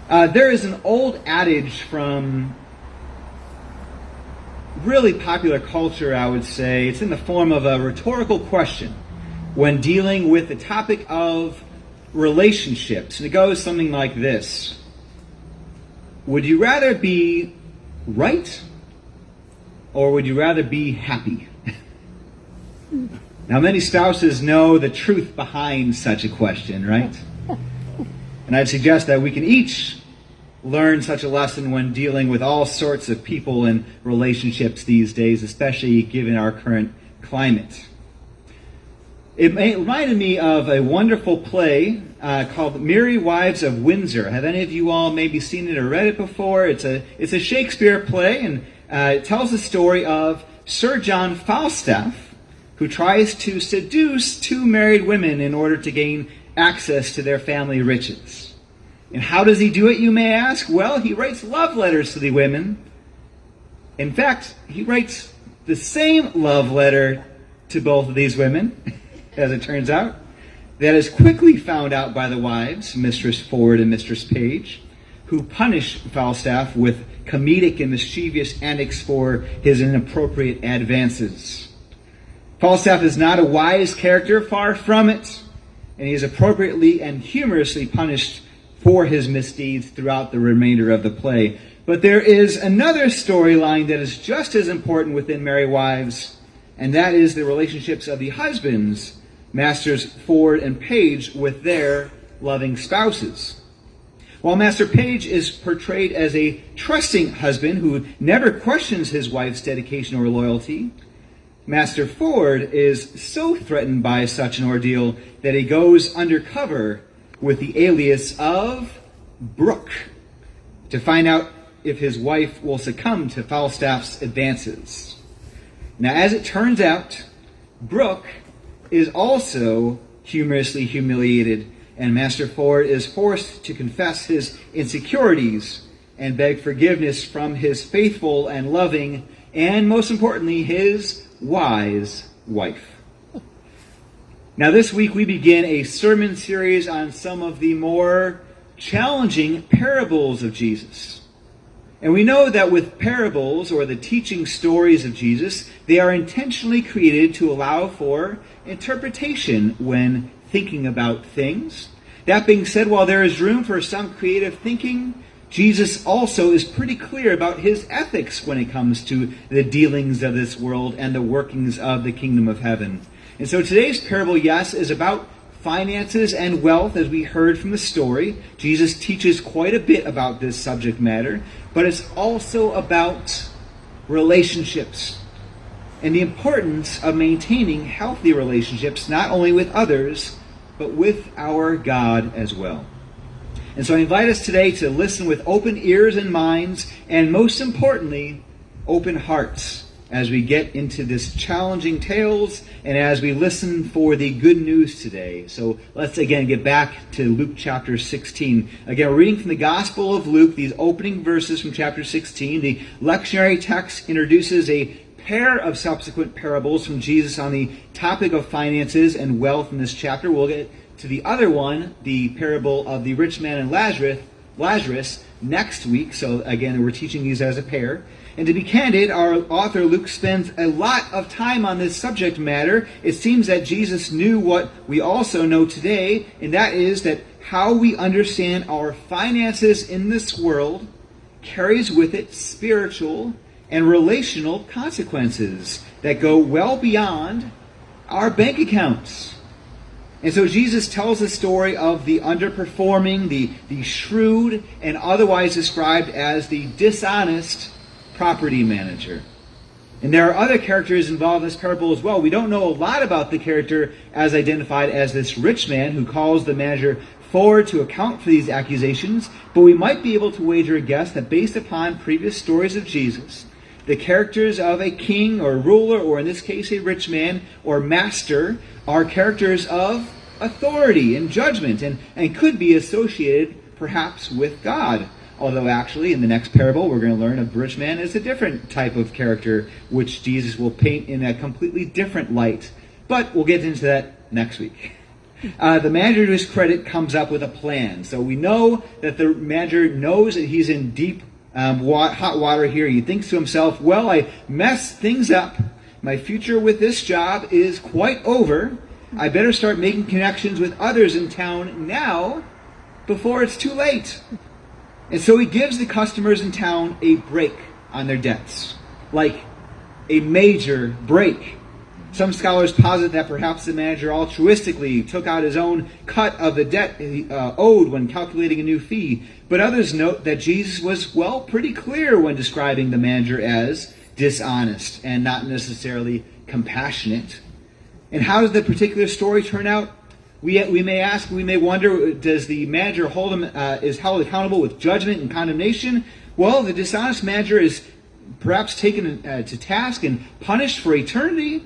There is an old adage from really popular culture, I would say. It's in the form of a rhetorical question when dealing with the topic of relationships. And it goes something like this. Would you rather be right or would you rather be happy? Now, many spouses know the truth behind such a question, right? And I'd suggest that we can each learn such a lesson when dealing with all sorts of people and relationships these days, especially given our current climate. It reminded me of a wonderful play called Merry Wives of Windsor. Have any of you all maybe seen it or read it before? It's a Shakespeare play, and it tells the story of Sir John Falstaff, who tries to seduce two married women in order to gain access to their family riches. And how does he do it, you may ask? Well, he writes love letters to the women. In fact, he writes the same love letter to both of these women, as it turns out. That is quickly found out by the wives, Mistress Ford and Mistress Page, who punish Falstaff with comedic and mischievous antics for his inappropriate advances. Falstaff is not a wise character, far from it, and he is appropriately and humorously punished for his misdeeds throughout the remainder of the play. But there is another storyline that is just as important within Merry Wives, and that is the relationships of the husbands, Masters Ford and Page, with their loving spouses. While Master Page is portrayed as a trusting husband who never questions his wife's dedication or loyalty, Master Ford is so threatened by such an ordeal that he goes undercover with the alias of Brooke to find out if his wife will succumb to Falstaff's advances. Now, as it turns out, Brooke is also humorously humiliated, and Master Ford is forced to confess his insecurities and beg forgiveness from his faithful and loving, and most importantly, his wise wife. Now, this week we begin a sermon series on some of the more challenging parables of Jesus. And we know that with parables, or the teaching stories of Jesus, they are intentionally created to allow for interpretation when thinking about things. That being said, while there is room for some creative thinking, Jesus also is pretty clear about his ethics when it comes to the dealings of this world and the workings of the kingdom of heaven. And so today's parable, yes, is about finances and wealth, as we heard from the story. Jesus teaches quite a bit about this subject matter, but it's also about relationships and the importance of maintaining healthy relationships, not only with others, but with our God as well. And so I invite us today to listen with open ears and minds, and most importantly, open hearts, as we get into this challenging tales and as we listen for the good news today. So let's again get back to Luke chapter 16. Again, we're reading from the Gospel of Luke, these opening verses from chapter 16. The lectionary text introduces a pair of subsequent parables from Jesus on the topic of finances and wealth in this chapter. We'll get to the other one, the parable of the rich man and Lazarus, next week. So again, we're teaching these as a pair. And to be candid, our author Luke spends a lot of time on this subject matter. It seems that Jesus knew what we also know today, and that is that how we understand our finances in this world carries with it spiritual and relational consequences that go well beyond our bank accounts. And so Jesus tells the story of the underperforming, the shrewd, and otherwise described as the dishonest property manager. And there are other characters involved in this parable as well. We don't know a lot about the character as identified as this rich man who calls the manager forward to account for these accusations, but we might be able to wager a guess that based upon previous stories of Jesus, the characters of a king or ruler, or in this case a rich man or master, are characters of authority and judgment, and could be associated perhaps with God. Although actually, in the next parable, we're going to learn a rich man is a different type of character, which Jesus will paint in a completely different light. But we'll get into that next week. The manager, to his credit, comes up with a plan. So we know that the manager knows that he's in deep hot water here. He thinks to himself, well, I messed things up. My future with this job is quite over. I better start making connections with others in town now before it's too late. And so he gives the customers in town a break on their debts, like a major break. Some scholars posit that perhaps the manager altruistically took out his own cut of the debt he owed when calculating a new fee. But others note that Jesus was, well, pretty clear when describing the manager as dishonest and not necessarily compassionate. And how does the particular story turn out? We may wonder, does the manager is held accountable with judgment and condemnation? Well, the dishonest manager is perhaps taken to task and punished for eternity?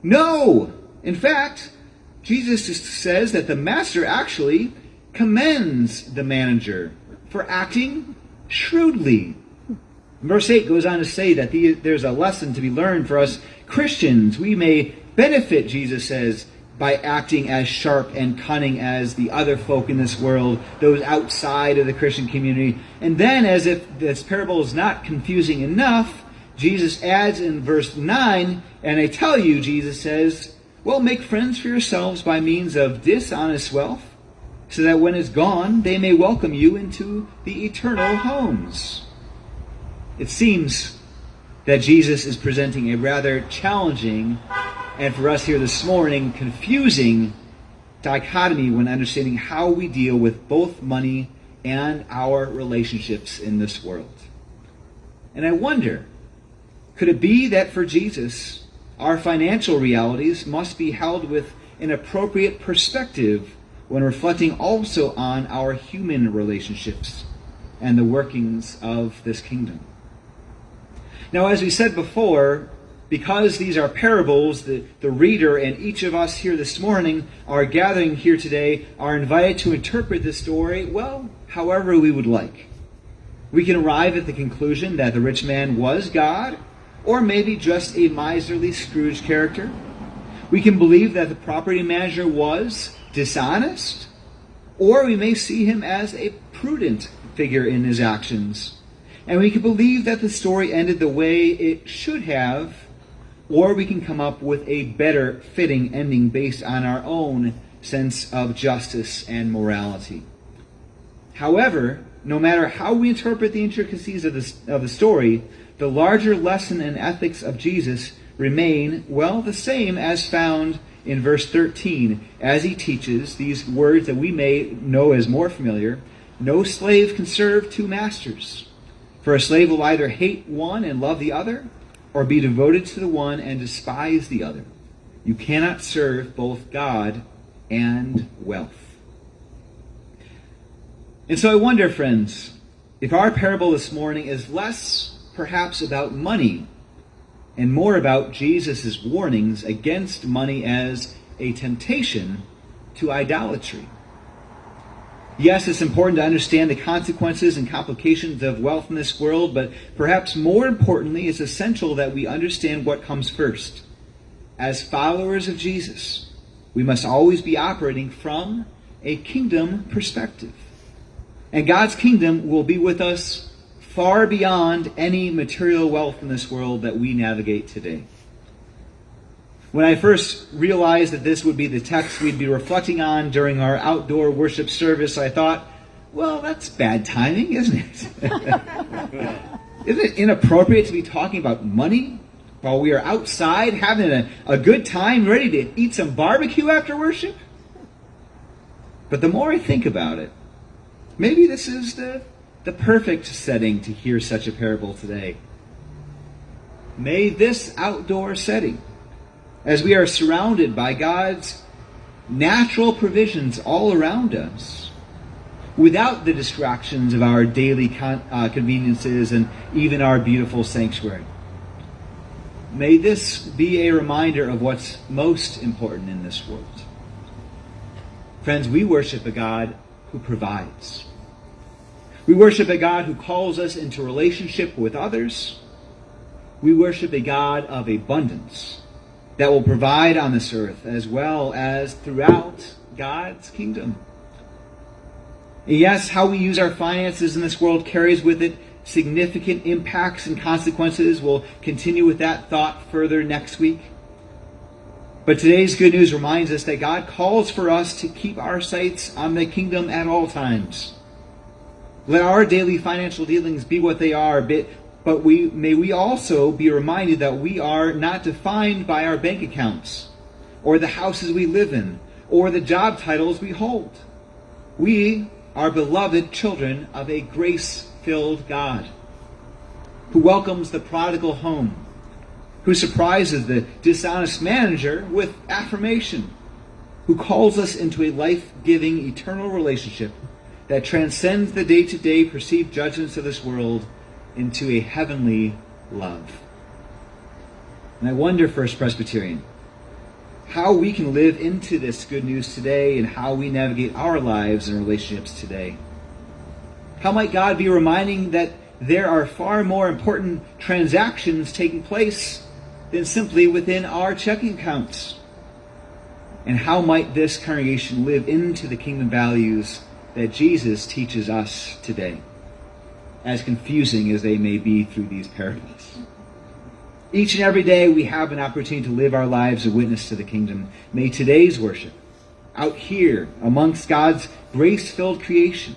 No! In fact, Jesus just says that the master actually commends the manager for acting shrewdly. Verse 8 goes on to say that there's a lesson to be learned for us Christians. We may benefit, Jesus says, by acting as sharp and cunning as the other folk in this world, those outside of the Christian community. And then, as if this parable is not confusing enough, Jesus adds in verse 9, and I tell you, Jesus says, well, make friends for yourselves by means of dishonest wealth, so that when it's gone, they may welcome you into the eternal homes. It seems that Jesus is presenting a rather challenging, and for us here this morning, confusing dichotomy when understanding how we deal with both money and our relationships in this world. And I wonder, could it be that for Jesus, our financial realities must be held with an appropriate perspective when reflecting also on our human relationships and the workings of this kingdom? Now, as we said before, because these are parables, the reader and each of us here this morning are gathering here today are invited to interpret this story, well, however we would like. We can arrive at the conclusion that the rich man was God, or maybe just a miserly Scrooge character. We can believe that the property manager was dishonest, or we may see him as a prudent figure in his actions. And we can believe that the story ended the way it should have, or we can come up with a better fitting ending based on our own sense of justice and morality. However, no matter how we interpret the intricacies of the story, the larger lesson and ethics of Jesus remain, well, the same as found in verse 13, as he teaches these words that we may know as more familiar. No slave can serve two masters. For a slave will either hate one and love the other, or be devoted to the one and despise the other. You cannot serve both God and wealth. And so I wonder, friends, if our parable this morning is less perhaps about money and more about Jesus' warnings against money as a temptation to idolatry. Yes, it's important to understand the consequences and complications of wealth in this world, but perhaps more importantly, it's essential that we understand what comes first. As followers of Jesus, we must always be operating from a kingdom perspective. And God's kingdom will be with us far beyond any material wealth in this world that we navigate today. When I first realized that this would be the text we'd be reflecting on during our outdoor worship service, I thought, well, that's bad timing, isn't it? Isn't it inappropriate to be talking about money while we are outside having a good time, ready to eat some barbecue after worship? But the more I think about it, maybe this is the perfect setting to hear such a parable today. May this outdoor setting, as we are surrounded by God's natural provisions all around us, without the distractions of our daily conveniences and even our beautiful sanctuary. May this be a reminder of what's most important in this world. Friends, we worship a God who provides. We worship a God who calls us into relationship with others. We worship a God of abundance that will provide on this earth as well as throughout God's kingdom. Yes, how we use our finances in this world carries with it significant impacts and consequences. We'll continue with that thought further next week. But today's good news reminds us that God calls for us to keep our sights on the kingdom at all times. Let our daily financial dealings be what they are, but may we also be reminded that we are not defined by our bank accounts, or the houses we live in, or the job titles we hold. We are beloved children of a grace-filled God, who welcomes the prodigal home, who surprises the dishonest manager with affirmation, who calls us into a life-giving, eternal relationship that transcends the day-to-day perceived judgments of this world into a heavenly love. And I wonder, First Presbyterian, how we can live into this good news today and how we navigate our lives and relationships today. How might God be reminding that there are far more important transactions taking place than simply within our checking accounts? And how might this congregation live into the kingdom values that Jesus teaches us today, as confusing as they may be through these parables? Each and every day we have an opportunity to live our lives a witness to the kingdom. May today's worship, out here amongst God's grace-filled creation,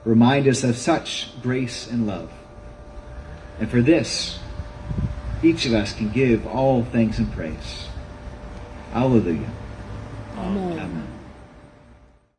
remind us of such grace and love. And for this, each of us can give all thanks and praise. Hallelujah. Amen. Amen.